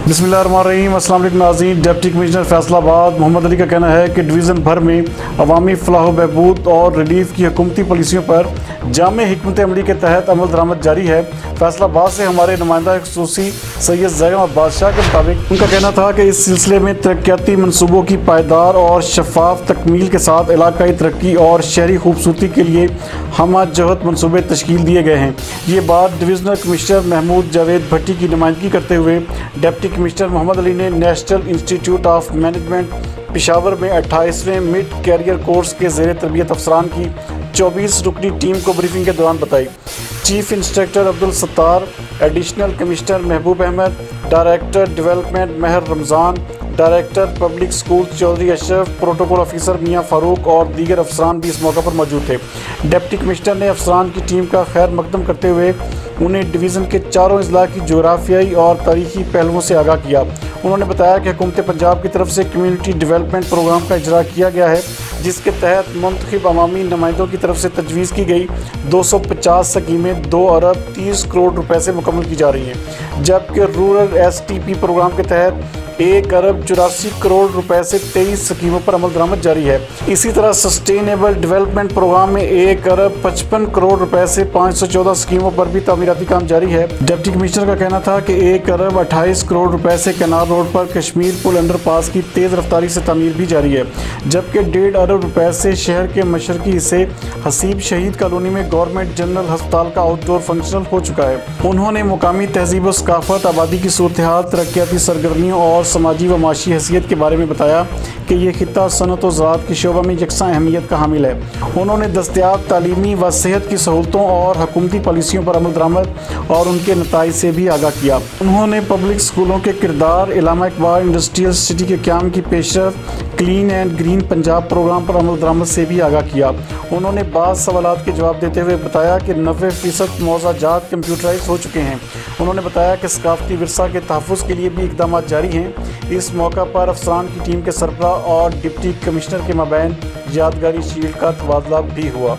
बिस्मिल्लाहिर्रहमानिर्रहीम। अस्सलाम वालेकुम नाज़रीन। डिप्टी कमिश्नर फैसला आबाद मोहम्मद अली का कहना है कि डिवीज़न भर में अवामी फलाह बहबूद और रिलीफ की हुकूमती पॉलिसियों पर जामे हिकमत अमली के तहत अमल दरामद जारी है। फैसलाबाद से हमारे नुमाइंदा खुसूसी सैयद ज़ैगम बादशाह के मुताबिक उनका कहना था कि इस सिलसिले में तरक्याती मनसूबों की पायदार और शफाफ तकमील के साथ इलाकाई तरक्की और शहरी खूबसूरती के लिए हम जहद मनसूबे तश्कील दिए गए हैं। ये बात डिवीज़नल कमिश्नर महमूद जावेद भट्टी की नुमाइंदगी करते हुए डिप्टी कमिश्नर मोहम्मद अली ने national institute of management Peshawar में 28वें मिड कैरियर कोर्स के ज़ेर तरबियत अफसरान की 24 रुकनी टीम को ब्रीफिंग के दौरान बताई। Chief instructor Abdul Sattar, additional commissioner Mehboob Ahmad, director development Mehar Ramzan, director public school Chaudhry Ashraf, protocol officer Mian Farooq और दीगर अफसरान भी इस मौके पर मौजूद थे। डिप्टी कमिश्नर ने अफसरान की टीम का खैर मकदम करते हुए उन्हें डिवीज़न के चारों अजला की जोग्राफियाई और तारीखी पहलुओं से आगाह किया। उन्होंने बताया कि हुकूमत पंजाब की तरफ से कम्यूनिटी डेवलपमेंट प्रोग्राम का इजरा किया गया है, जिसके तहत मुंतखब अवामी नुमाइंदों की तरफ से तजवीज़ की गई 250 स्कीमें 2 अरब 30 करोड़ रुपए से मुकम्मल की जा रही हैं, जबकि रूरल STP प्रोग्राम के तहत 1 अरब 84 करोड़ रुपए से 23 स्कीमों पर अमल दरामद जारी है। इसी तरह सस्टेनेबल डेवलपमेंट प्रोग्राम में 1 अरब 55 करोड़ रुपए से 514 स्कीमों पर भी तामीराती काम जारी है। डिप्टी कमिश्नर का कहना था कि 1 अरब 28 करोड़ रुपए से कैनाल रोड पर कश्मीर पुल अंडरपास की तेज़ रफ्तारी से तामीर भी जारी है, जबकि 1.5 अरब रुपए से शहर के मशरकी हिस्से हसीब शहीद कॉलोनी में गवर्नमेंट जनरल अस्पताल का आउटडोर फंक्शनल हो चुका है। उन्होंने मुकामी तहजीब व सकाफत, आबादी की सूरत हाल, तरक्याती सरगर्मियों और समाजी व माशी हैसियत के बारे में बताया कि यह खित्ता सनत व ज़राअत की शोबा में यकसा अहमियत का हामिल है। उन्होंने दस्तयाब तालीमी व सेहत की सहूलतों और हुकूमती पॉलिसियों पर अमल दरामद और उनके नताइज से भी आगाह किया। उन्होंने पब्लिक स्कूलों के किरदार, इलामा इकबाल इंडस्ट्रियल सिटी के क़याम की पेशरफ, clean and green Punjab programme पर अमल दरामद से भी आगाह किया। उन्होंने बाज़ सवालात के जवाब देते हुए बताया कि 90% मौज़ाजात कंप्यूटराइज हो चुके हैं। उन्होंने बताया कि सकाफती विरसा के तहफ़्फ़ुज़ के लिए भी इक़दाम जारी हैं। इस मौका पर अफसरान की टीम के सरबराह और डिप्टी कमिश्नर के माबैन यादगारी शील्ड का तबादला भी हुआ।